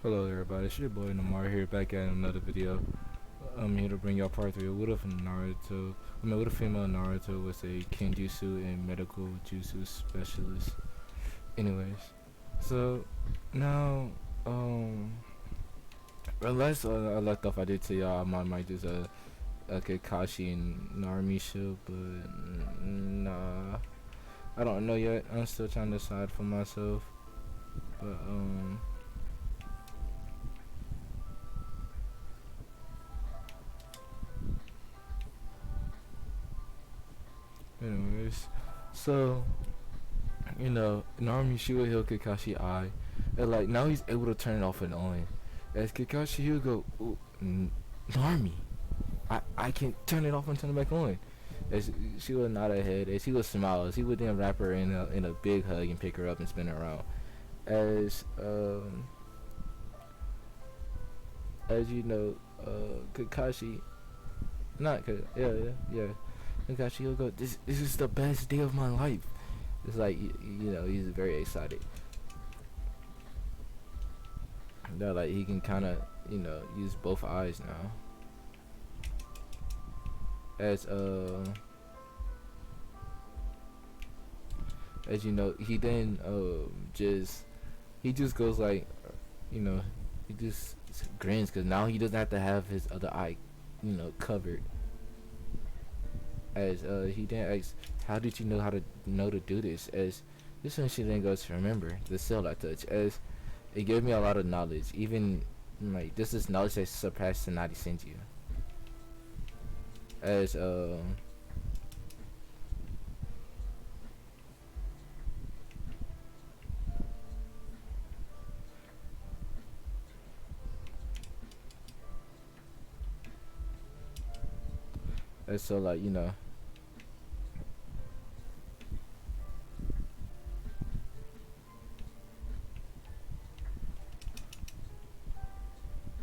Hello everybody, it's your boy Namar here, back at another video. I'm here to bring y'all part 3 of what if Naruto, what if female Naruto was a kenjutsu and medical jutsu specialist. Anyways, so now, unless I left off, I did say y'all I might just a Kakashi and Narumi show, but nah, I don't know yet. I'm still trying to decide for myself, but anyways, so Naruto she would heal Kakashi eye, and like now he's able to turn it off and on. As Kakashi he'll go, ooh, Naruto, I can turn it off and turn it back on. As she would nod her head, as he would smile, as he would then wrap her in a big hug and pick her up and spin her around. As as you know, Kakashi, not yeah. Kakashi he'll go, this is the best day of my life. It's like he's very excited. That like he can kind of use both eyes now. As you know, he then he just goes like he just grins because now he doesn't have to have his other eye covered. As he then asks, how did you know to do this? As this one she then goes, remember the cell I touch. As it gave me a lot of knowledge, even like this is knowledge that surpassed Tsunade Senju. As so like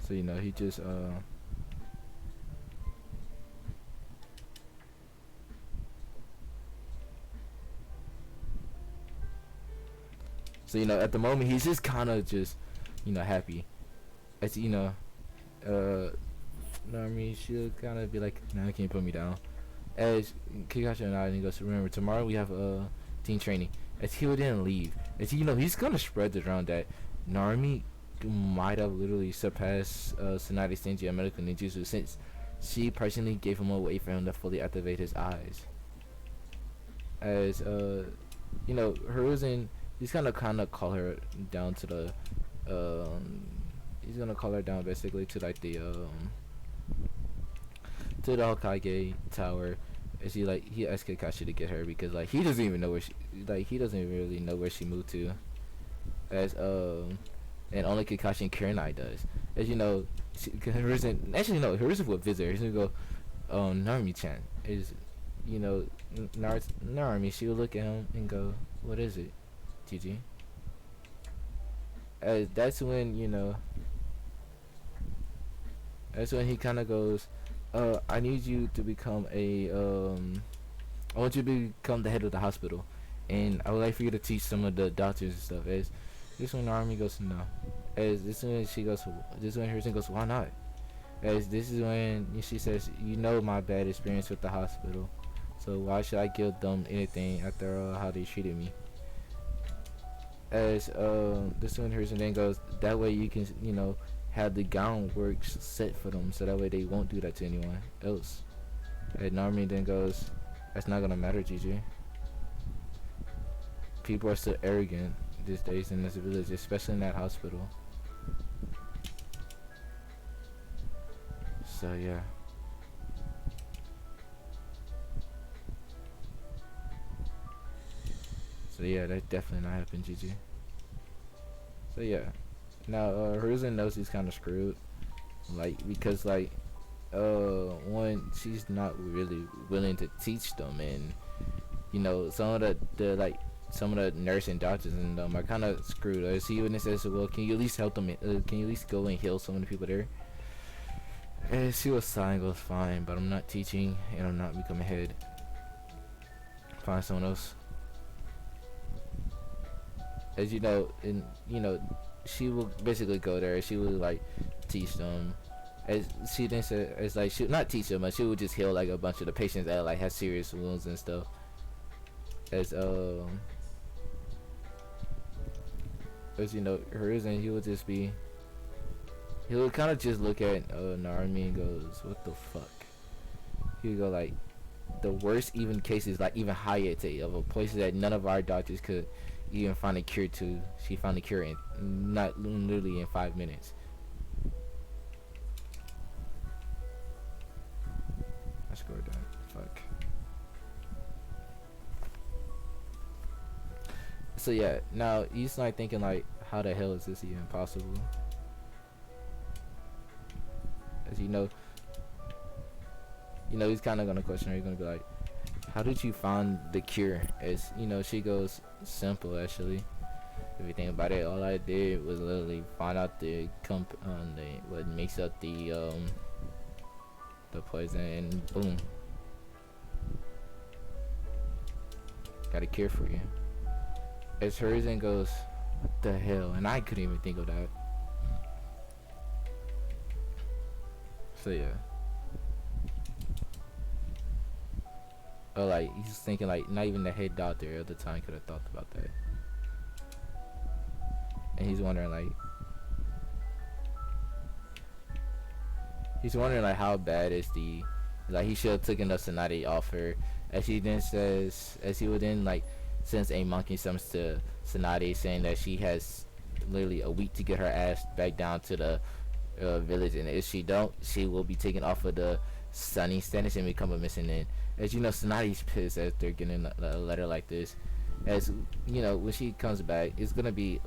so he just so at the moment he's just kind of just happy. As I mean, she'll kind of be like, nah, you can't put me down. As Kakashi and I, he goes, remember, tomorrow we have team training. As he would then leave, as he's gonna spread it around that Narumi might have literally surpassed Tsunade Senju and medical ninjutsu since she personally gave him a way for him to fully activate his eyes. As Hiruzen, he's gonna kind of call her down to the he's gonna call her down basically to like the to the Hokage tower. Is he asked Kakashi to get her because like he doesn't even know where he doesn't really know where she moved to. As and only Kakashi and Kurenai does. As Hiruzen actually no, Hiruzen would visit her. He's gonna go, Narumi-chan is Narumi. She would look at him and go, what is it, GG? As that's when he kind of goes, I need you to become I want you to become the head of the hospital, and I would like for you to teach some of the doctors and stuff. As this one Army goes, no. As this one Harrison goes, why not? As this is when she says, my bad experience with the hospital, so why should I give them anything after how they treated me? As this one Harrison then goes, that way you can have the gown works set for them, so that way they won't do that to anyone else. And Narumi then goes, that's not gonna matter, GG. People are still arrogant these days in this village, especially in that hospital. So yeah. So yeah, that definitely not happened, GG. So yeah. Now Hiruzen knows he's kind of screwed, like because like one, she's not really willing to teach them, and some of the nurse and doctors and them are kind of screwed. As he even says, well, can you at least help them? Can you at least go and heal some of the people there? And she was sighing, goes, fine, but I'm not teaching and I'm not becoming head. Find someone else. As she will basically go there. She will like teach them. As she then said, it's like she not teach them, but she would just heal like a bunch of the patients that like have serious wounds and stuff. As as you know, hers, and he would just be, he would kind of just look at Narumi and goes, "What the fuck?" He would go like, "The worst even cases, like even Hayate of a place that none of our doctors could even find a cure to. She found a cure in not literally in 5 minutes." I scored that. Fuck. So yeah, now you start thinking like, how the hell is this even possible? As he's kind of gonna question her. He's gonna be like, "How did you find the cure?" As she goes, "Simple, actually. If you think about it, all I did was literally find out what makes up the poison, and boom, got a cure for you." As Horizon goes, "What the hell?" And I couldn't even think of that. So yeah. Oh, like he's thinking like not even the head doctor at the time could have thought about that. And he's wondering like how bad is the, like he should have taken the Tsunade off her. As he then says, as he would then like sends a monkey summons to Tsunade, saying that she has literally a week to get her ass back down to the village, and if she don't, she will be taken off of the Sunny status and become a missing. And as you know, Tsunade's pissed as they're getting a letter like this. As when she comes back, it's gonna be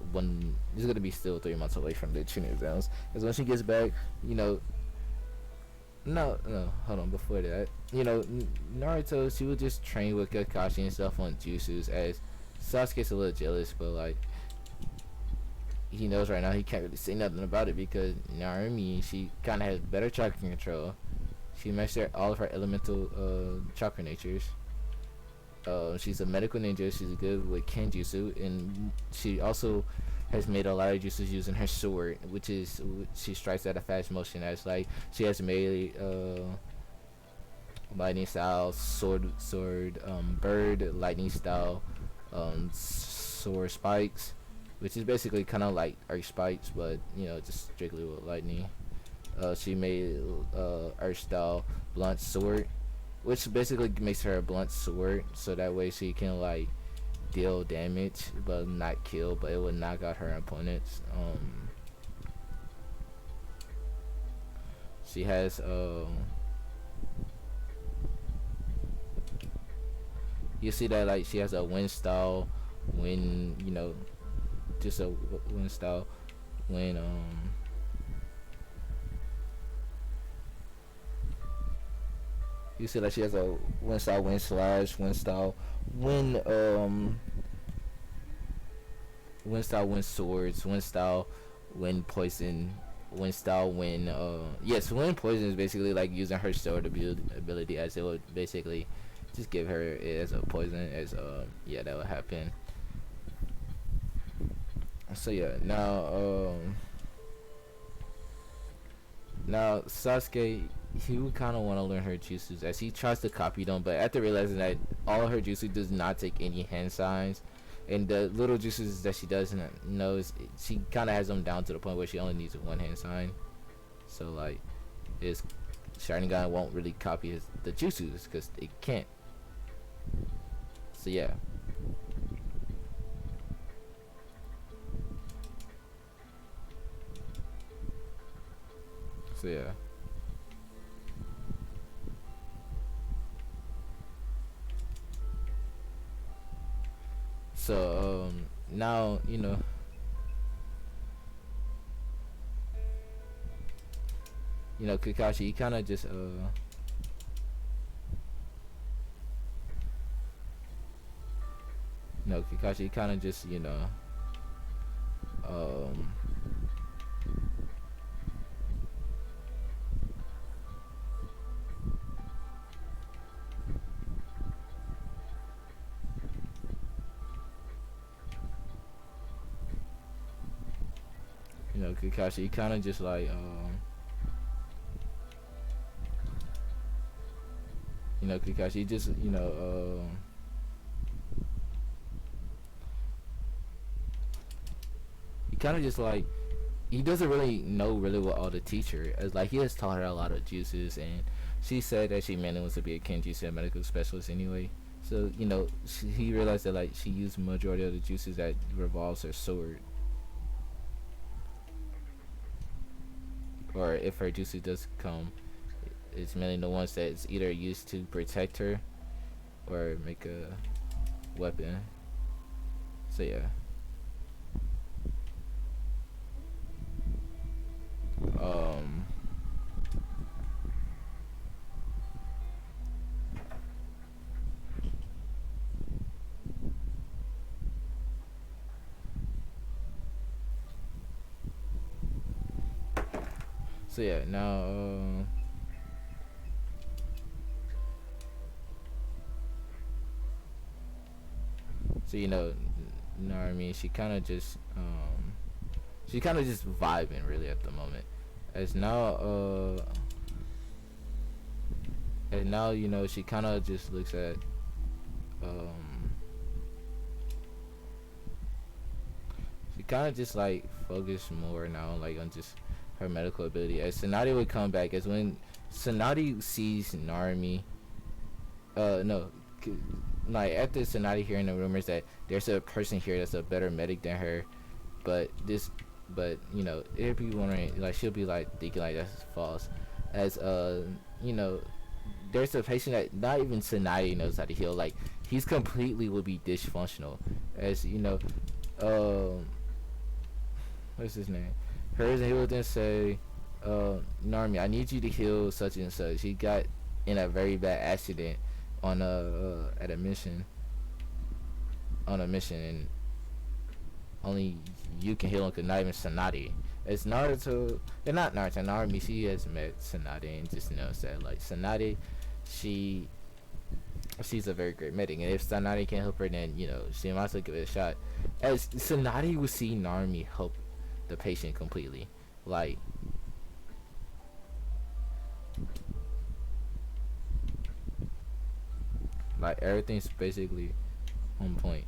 still 3 months away from the Chunin exams. As when she gets back, no, hold on. Before that, Naruto, she would just train with Kakashi and stuff on jutsus. As Sasuke's a little jealous, but like he knows right now he can't really say nothing about it because Narumi, she kind of has better chakra control. She mastered all of her elemental chakra natures. She's a medical ninja. She's good with kenjutsu, and she also has made a lot of jutsus using her sword, which is she strikes at a fast motion. As like she has made lightning style sword, bird lightning style, sword spikes, which is basically kind of like earth spikes, but just strictly with lightning. She made earth style blunt sword, which basically makes her a blunt sword, so that way she can like deal damage but not kill, but it would knock out her opponents. She has you see that like she has a wind style when just a wind style when you see that she has a wind style wind slash wind style wind wind style wind swords wind style wind poison wind style wind yes, wind poison is basically like using her sword ability, as it would basically just give her it as a poison, as yeah, that would happen. So yeah, now Sasuke, he would kind of want to learn her jutsus as he tries to copy them, but after realizing that all of her jutsu does not take any hand signs, and the little jutsus that she doesn't know, she kind of has them down to the point where she only needs one hand sign. So like, his Sharingan won't really copy the jutsus because it can't. So yeah. So yeah. So now Kakashi, he kind of just Kakashi kind of just um Kakashi kind of just like Kakashi just he kind of just like he doesn't really know really what all the teacher as like he has taught her a lot of juices, and she said that she mainly wants to be a kenjutsu and medical specialist anyway. So he realized that like she used majority of the juices that revolves her sword, or if her juices does come, it's mainly the ones that's either used to protect her or make a weapon. So yeah. Um. So yeah, now so what I mean. She kind of just vibing really at the moment. As now she kind of just looks at she kind of just like focus more now like on just her medical ability. As Tsunade would come back, as when Tsunade sees Narumi, no, like after Tsunade hearing the rumors that there's a person here that's a better medic than her, but it'd be wondering like she'll be like thinking like that's false, as there's a patient that not even Tsunade knows how to heal. Like he's completely would be dysfunctional, as what's his name? Hers, and he would then say, Narmi, I need you to heal such and such. He got in a very bad accident on at a mission. And only you can heal him, cause not even Tsunade. It's Naruto, and not Naruto. Narumi, she has met Tsunade and just knows that like Tsunade, she's a very great medic, and if Tsunade can't help her, then she might as well give it a shot. As Tsunade would see Narumi help the patient completely, like everything's basically on point.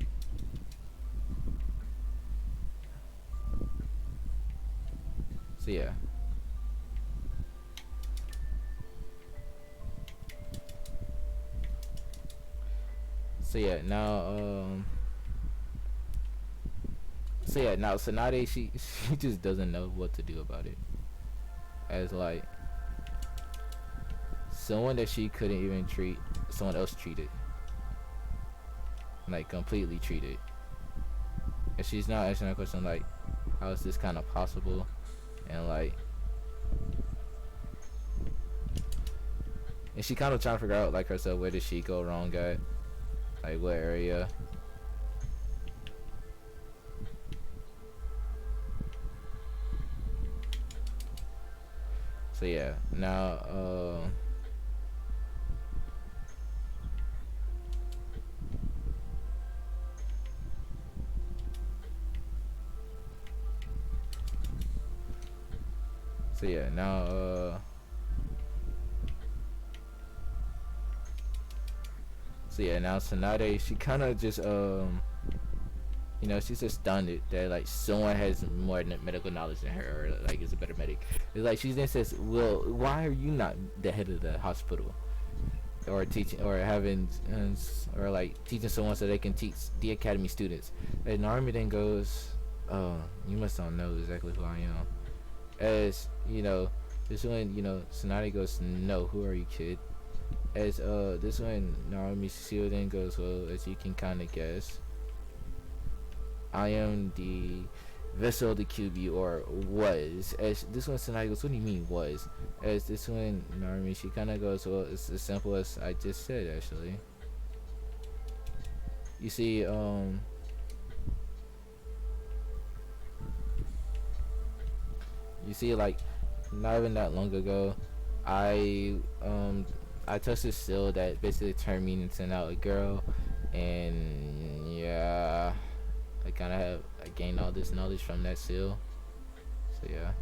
So yeah. Now Tsunade, she just doesn't know what to do about it. As like someone that she couldn't even treat, someone else treated, like completely treated, and she's not asking that question like, how is this kind of possible? And she kind of trying to figure out like herself, where did she go wrong at, like what area. So yeah, now now Tsunade, she kind of just she's just stunned that like someone has more medical knowledge than her, or like is a better medic. It's like she then says, well, why are you not the head of the hospital, or teaching, or having or like teaching someone so they can teach the academy students? And Narumi then goes, oh, you must not know exactly who I am. As this one, Tsunade goes, no, who are you, kid? As this one, Narumi Cecile then goes, well, as you can kind of guess, I am the vessel of the QB, or was. As this one, Tsunade goes, what do you mean was? As this one, Narumi, she kind of goes, well, it's as simple as I just said, actually. You see, like, not even that long ago, I touched a seal that basically turned me into now a girl, and yeah, I gained all this knowledge from that seal. So yeah.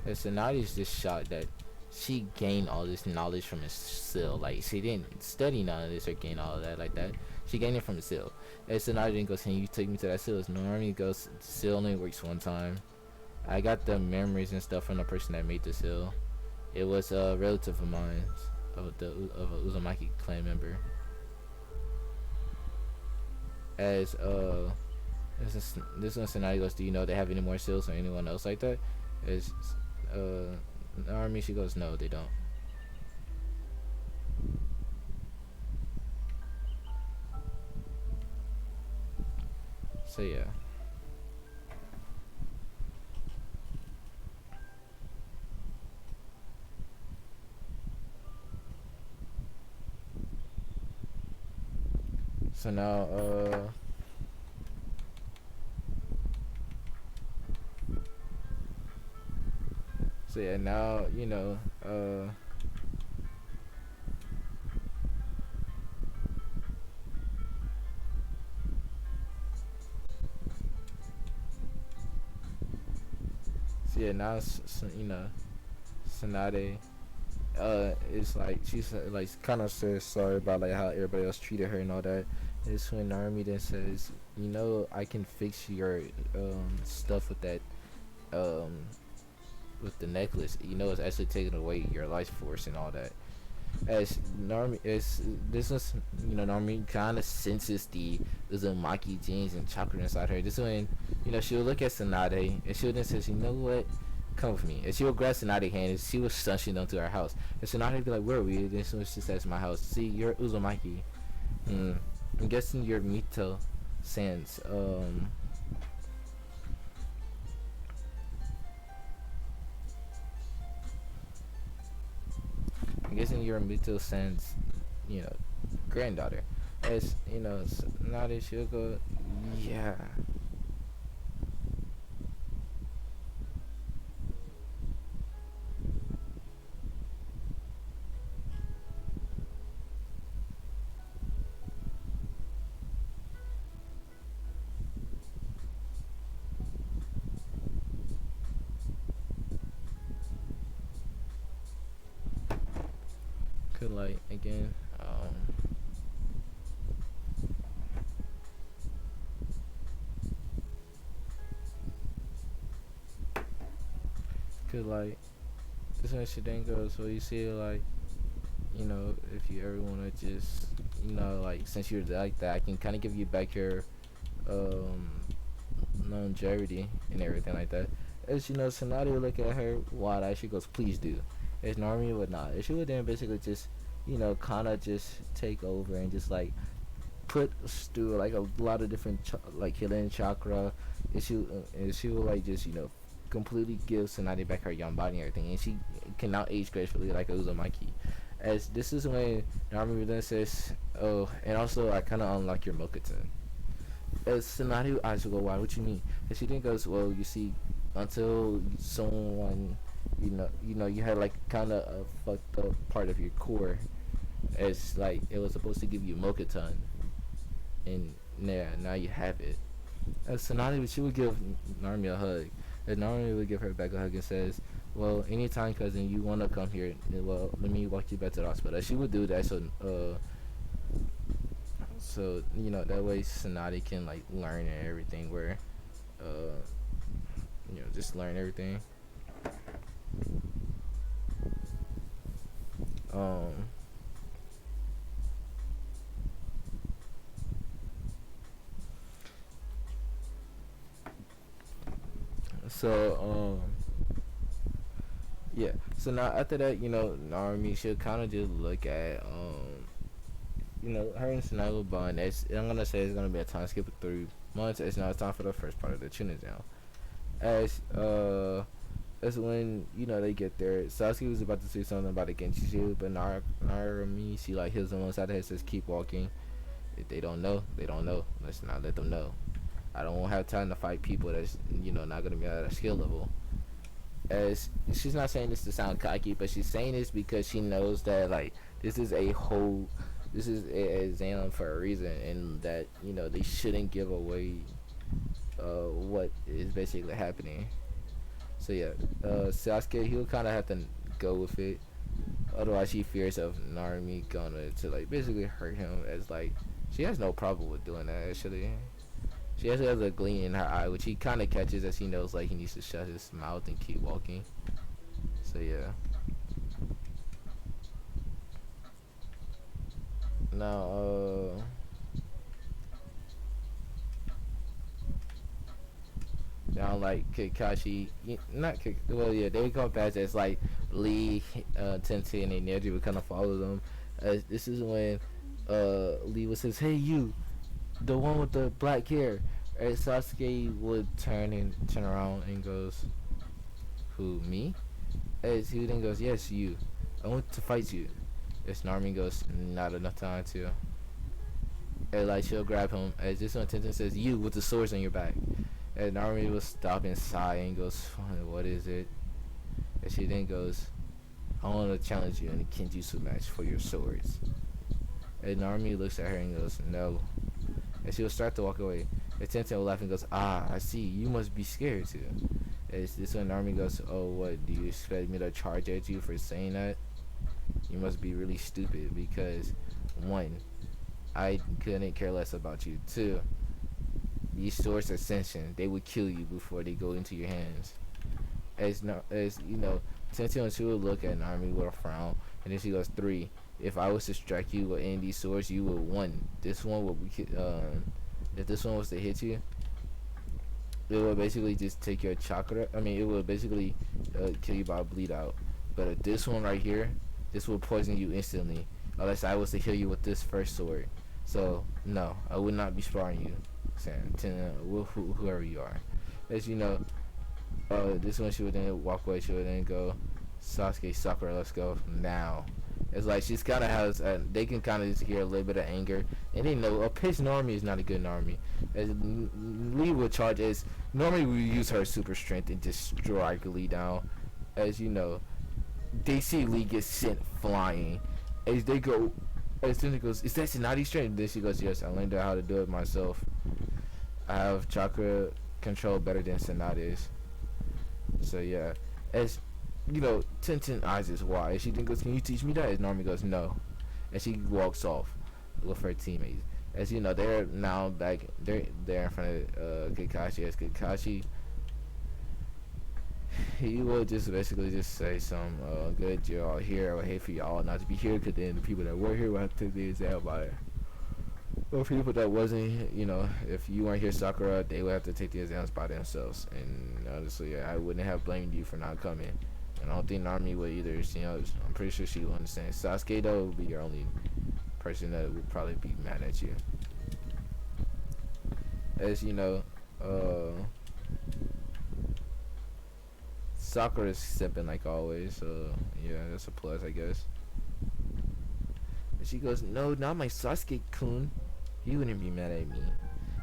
And Sonati's just shocked that she gained all this knowledge from his seal. Like she didn't study none of this or gain all of that like that. She gained it from his seal. And Sonati then goes, "Can you take me to that seal?" Normally goes, "Seal only works one time." I got the memories and stuff from the person that made the seal. It was a relative of mine, of a Uzumaki clan member. As this one Sonati goes, "Do you know they have any more seals or anyone else like that?" As the army, she goes, "No, they don't." So yeah. So now so yeah, now so yeah, now Tsunade is like she's like kind of says sorry about like how everybody else treated her and all that. It's when Narumi then says, I can fix your stuff with that um with the necklace. It's actually taking away your life force and all that. As Narumi is this is Narumi kind of senses the Uzumaki genes and chakra inside her. This is when she'll look at Tsunade and she'll then says, "You know what? Come with me." And she will grab Tsunade's hand and she will shunting them to her house. And Tsunade will be like, "Where are we?" And then she says, "My house." "See, you're Uzumaki. I'm guessing you're Mito Sans. I'm guessing you're Mito Sans, you know, granddaughter." As Tsunade, she'll go, "Yeah." Could like again. Could like this one shit then goes. So you see like if you ever wanna just like since you're like that, I can kind of give you back your um longevity and everything like that. As Tsunade would look at her wide eyed, she goes, "Please do." As Narumi would not. And she would then basically just kind of just take over and just like put through like a lot of different like healing chakra. And she will like just completely give Tsunade back her young body and everything, and she can now age gracefully like a Uzumaki. As this is when Narumi then says, "Oh, and also I kind of unlock your Mokuton." As Tsunade eyes will go, "Why? What you mean?" And she then goes, "Well, you see, until someone, you had like kind of a fucked up part of your core, as like it was supposed to give you Mokuton, and yeah, now you have it." As Tsunade, she would give Narumi a hug, and Narumi would give her back a hug and says, "Well, anytime, cousin, you wanna come here, well, let me walk you back to the hospital." She would do that, so that way Tsunade can like learn and everything. Where, uh, just learn everything. Um, so yeah. So now after that, Narumi she'll kind of just look at her and Tsunade bond. I'm gonna say it's gonna be a time skip of 3 months. It's now it's time for the first part of the tuning down. As that's when they get there. Sasuke was about to say something about the Genjutsu, but Narumi she like hits him on the side of the head, says, "Keep walking. If they don't know, they don't know. Let's not let them know. I don't have time to fight people that's not gonna be at a skill level." As she's not saying this to sound cocky, but she's saying this because she knows that like this is a whole this is a exam for a reason, and that they shouldn't give away what is basically happening. So yeah, Sasuke, he'll kind of have to go with it. Otherwise, she fears of Narumi gonna to like basically hurt him. As like she has no problem with doing that. Actually, she actually has a gleam in her eye, which he kind of catches as he knows like he needs to shut his mouth and keep walking. So yeah. Now, now like Kakashi, not well, yeah, they come past as like Lee, Tensei, and Neji would kind of follow them. This is when Lee would says, "Hey, you, the one with the black hair." And Sasuke would turn around and goes, "Who, me?" As he then goes, "Yes, you. I want to fight you." As Narumi goes, "Not enough time to." And like she'll grab him. As this one Tensei says, "You with the swords on your back." And Narumi will stop and sigh and goes, "What is it?" And she then goes, "I want to challenge you in a kenjutsu match for your swords." And Narumi looks at her and goes, "No." And she'll start to walk away. And Tensei will laugh and goes, "Ah, I see. You must be scared too." And this when Narumi goes, "Oh, what? Do you expect me to charge at you for saying that? You must be really stupid because, one, I couldn't care less about you. Two, these swords are sentient. They would kill you before they go into your hands." As you know, Tensei and she would look at Narumi with a frown, and then she goes, "Three, if I was to strike you with any of these swords, you would one. This one would if this one was to hit you, it would basically just take your chakra. I mean, it would basically kill you by a bleed out. But if this one right here, this will poison you instantly, unless I was to heal you with this first sword. So no, I would not be sparring you, Sam. Whoever you are." As you know, this one she would then walk away. She would then go, "Sasuke, Sakura, let's go now." It's like she's kind of has. They can kind of just hear a little bit of anger, and they know a pissed Narumi is not a good Narumi. As Lee would charge, as Narumi would use her super strength and just strike Lee down. As you know, they see Lee get sent flying. As they go, as soon as he goes, "Is that Tsunade strength?" And then she goes, "Yes, I learned how to do it myself. I have chakra control better than Tsunade's." So yeah, as you know, Tenten eyes is wide. She then goes, "Can you teach me that?" As Narumi goes, "No," and she walks off with her teammates. As you know, they're now back. They're in front of Kakashi. As Kakashi, he will just basically just say some "Good, you're all here. I would hate for y'all not to be here, because then the people that were here will have to take the exam by it. Or people that wasn't, if you weren't here, Sakura, they would have to take the exams by themselves. And honestly, I wouldn't have blamed you for not coming. And I don't think Narumi would either. I'm pretty sure she will understand. Sasuke, though, would be your only person that would probably be mad at you. As you know, Sakura's simping like always. So, yeah, that's a plus, I guess. And she goes, "No, not my Sasuke-kun. You wouldn't be mad at me.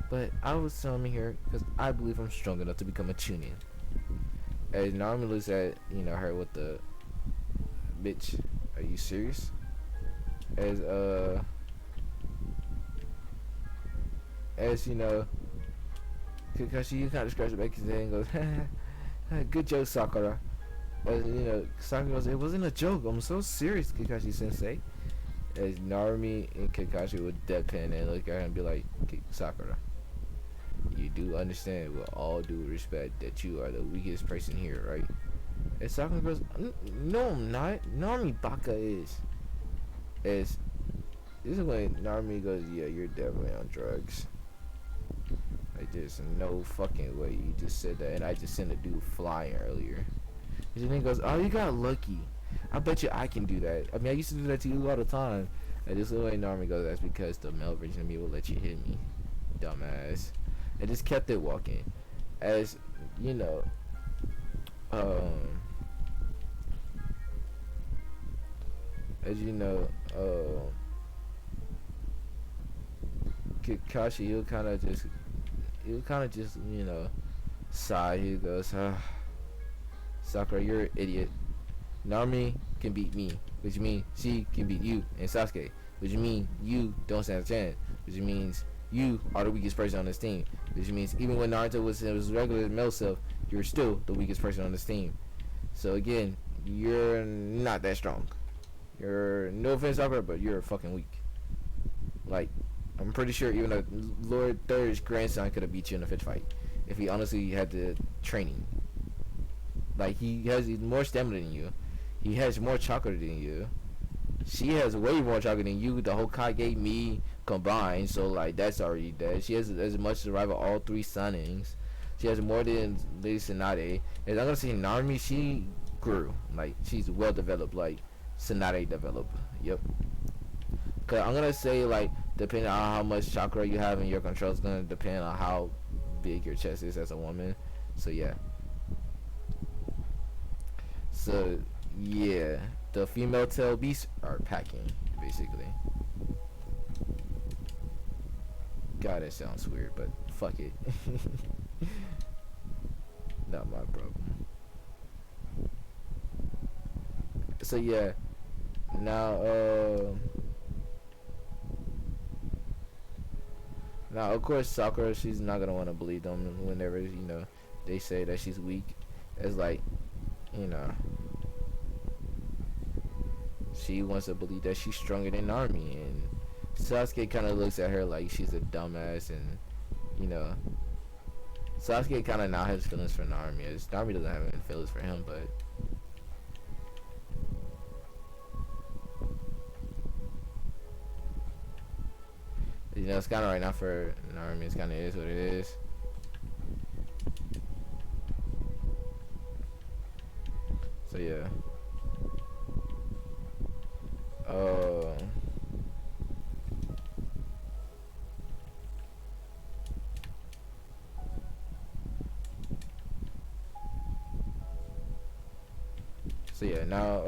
But I was coming here because I believe I'm strong enough to become a Chunin." As Narumi looks at, her with the, "Bitch, are you serious?" As you know, Kakashi kind of scratches back his head and goes, "Good joke, Sakura." As Sakura goes, "It wasn't a joke. I'm so serious, Kakashi Sensei." As Narumi and Kakashi would deadpan and look at her and be like, "Sakura, you do understand, with all due respect, that you are the weakest person here, right?" And Sakura goes, "No, I'm not. Narumi Baka is." As this is when Narumi goes, "Yeah, you're definitely on drugs. Like, there's no fucking way you just said that, and I just sent a dude flying earlier." And then he goes, "Oh, you got lucky. I bet you I can do that. I mean, I used to do that to you all the time." And this is the way Narumi goes, "That's because the male version of me will let you hit me, dumbass." And just kept it walking. As you know, as you know, Kakashi, he'll kind of just, sigh. He goes, "Sakura, you're an idiot. Narumi can beat me, which means she can beat you and Sasuke. which means you don't stand a chance, which means you are the weakest person on this team, which means even when Naruto was his regular male self, you're still the weakest person on this team. So again, you're not that strong. You're, no offense, Sakura, but you're fucking weak. Like, I'm pretty sure even a Lord Third's grandson could have beat you in a fist fight if he honestly had the training. Like, he has more stamina than you. He has more chakra than you. She has way more chakra than you. The Hokage, me combined. So like that's already dead. She has as much survival all three Sunnings. She has more than Lady Tsunade. And I'm gonna say Narumi, she grew. Like she's well developed. Like Tsunade developed. Yep. Cause I'm gonna say like depending on how much chakra you have in your control, it's gonna depend on how big your chest is as a woman. So yeah. So yeah, the female tail beasts are packing basically. God, that sounds weird, but fuck it. Not my problem. So yeah, now now of course Sakura, she's not gonna want to believe them whenever they say that she's weak. It's like she wants to believe that she's stronger than Army, and Sasuke kind of looks at her like she's a dumbass, and Sasuke kind of now has feelings for Narumi. As Narumi doesn't have any feelings for him, but it's kind of right now for Narumi. It's kind of is what it is. So yeah. So yeah, now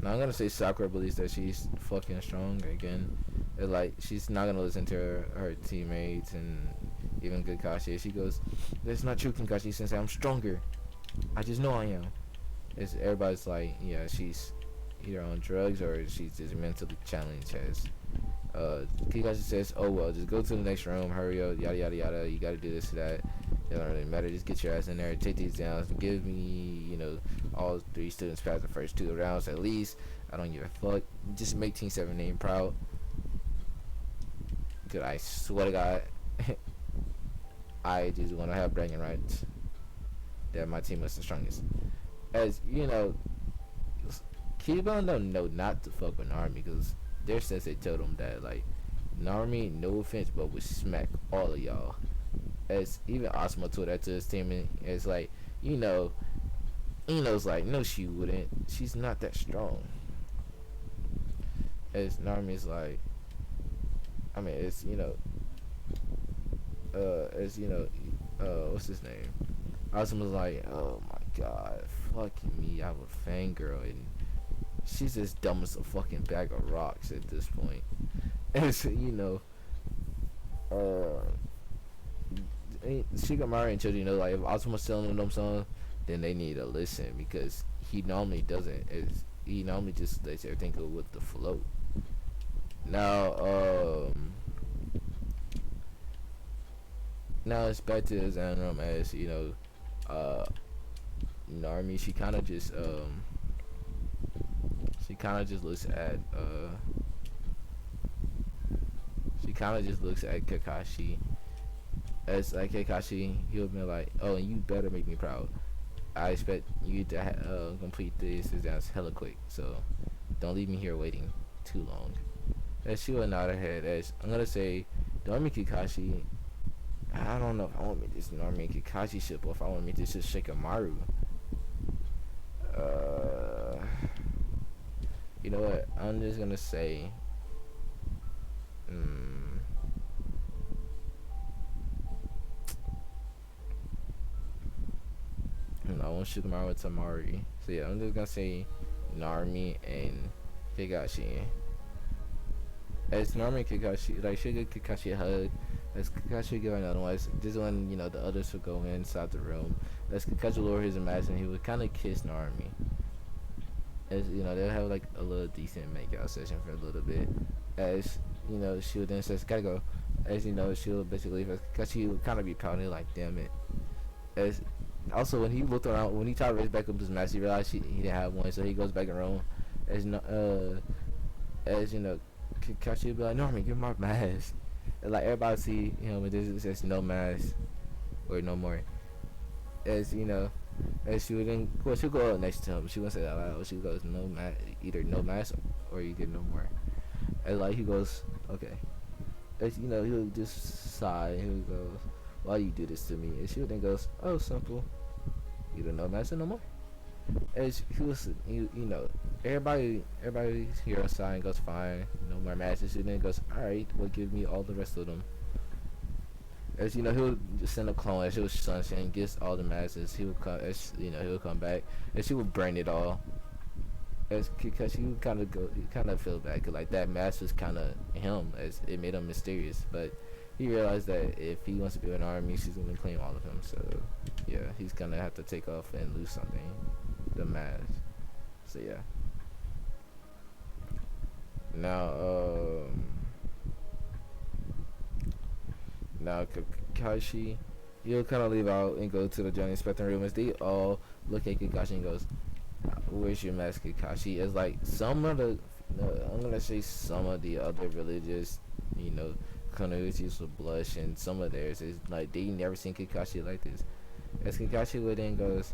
I'm gonna say Sakura believes that she's fucking strong again. It's like she's not gonna listen to her teammates and even Kakashi. She goes, "That's not true, Kakashi Sensei. I'm stronger. I just know I am." Everybody's like, yeah, she's either on drugs or she's just mentally challenged. As Kakashi says, "Oh well, just go to the next room. Hurry up, yada yada yada. You gotta do this, that. It don't really matter. Just get your ass in there. Take these down. Give me, all 3 students pass the first 2 rounds at least. I don't give a fuck. Just make Team 17 proud. Cause I swear to God, I just want to have bragging rights that my team was the strongest. As you know, Kiba don't know not to fuck with Narumi because their sensei told them that like Narumi, no offense, but would smack all of y'all. As even Asuma told that to his team, and it's like Ino's like, no, she wouldn't. She's not that strong. As Narumi's like, I mean, it's what's his name? Asuma's like, oh my god, fucking me, I have a fangirl, and she's as dumb as a fucking bag of rocks at this point. And so, Shikamaru and children, like if Asuma's telling them something, then they need to listen because he normally doesn't. He normally just lets everything go with the flow. Now, now it's back to his animal as Narumi. She kind of just looks at Kakashi as like Kakashi. He'll be like, oh, and you better make me proud. I expect you to complete this exams hella quick, so don't leave me here waiting too long. As she will nod her head, as I'm gonna say, Narumi Kakashi. I don't know if I want me this Narumi Kakashi ship or if I want me this just Shikamaru. You know what? I'm just gonna say. I want Shikamaru with Tamari. So yeah, I'm just gonna say Narumi and Kakashi. As Narumi and Kakashi, like she'll give Kakashi a hug. As Kakashi give another one. This one, the others will go inside the room. As Kakashi lower his imagination, he would kind of kiss Narumi. As you know, they'll have like a little decent makeout session for a little bit. As you know, she would then says, "Gotta go." As you know, she'll basically leave because she would kind of be pouting like, "Damn it." As also when he looked around, when he tried to raise back up his mask, he realized he didn't have one, so he goes back in the room. As you know, as you know, Kakashi would be like, "Norman, give my mask." And like everybody see him, and this says no mask or no more. As you know, and she would then, well, she'll go up next to him. She wouldn't say that loud. She goes, no mask, either no mask or you get no more. And like he goes, okay. As you know, he'll just sigh. And he'll go, why you do this to me? And she would then goes, oh, simple. Either no mask or no more. As he was, you know, everybody here on sign goes fine. No more masks. And then goes, all right, well, give me all the rest of them. As you know, he'll just send a clone as he was sunshine, gets all the masses. He would come, as you know, he'll come back, and she would burn it all. As because she would kind of go, kind of feel bad, cause like that mask was kind of him, as it made him mysterious. But he realized that if he wants to be in the army, she's gonna claim all of him. So yeah, he's gonna have to take off and lose something, the mask. So yeah. Now, now Kakashi, he'll kind of leave out and go to the giant inspecting room as they all look at Kakashi and goes, "Where's your mask, Kakashi?" It's like some of the, I'm gonna say some of the other religious, you know, Kunoichis will blush, and some of theirs is like they never seen Kakashi like this. As Kakashi would then goes,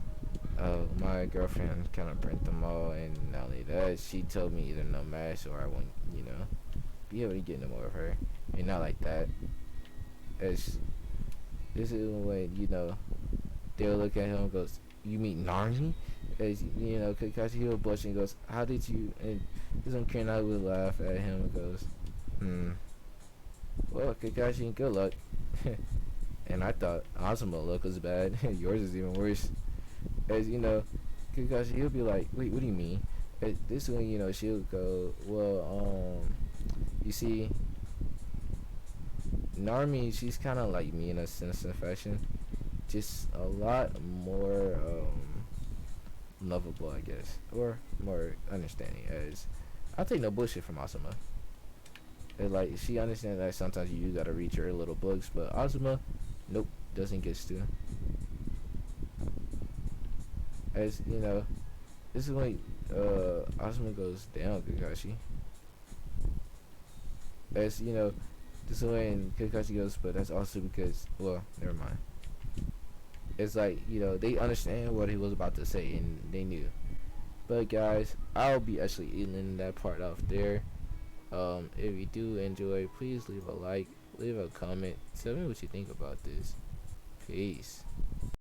"Oh, my girlfriend kind of burnt them all, and not only that, she told me either no mask or I won't, you know, be able to get no more of her, and not like that." As this is when you know they'll look at him and goes, "You mean Narni?" As you know, Kakashi he'll blush and goes, "How did you?" And this one Kurenai would laugh at him and goes, "Well, Kakashi, good luck." And I thought Asuma luck was bad. Yours is even worse. As you know, Kakashi he'll be like, "Wait, what do you mean?" As this one, you know, she'll go, "Well, you see." Narmi, she's kind of like me in a sense of fashion, just a lot more lovable, I guess, or more understanding. As I take no bullshit from Asuma. And like she understands that sometimes you gotta reach her little books, but Asuma, nope, doesn't get to. As you know, this is when Asuma goes down, Kakashi. As you know, this is when Kakashi goes, but that's also because, well, never mind. It's like, you know, they understand what he was about to say and they knew. But guys, I'll be actually ending that part off there. If you do enjoy, please leave a like, leave a comment, tell me what you think about this. Peace.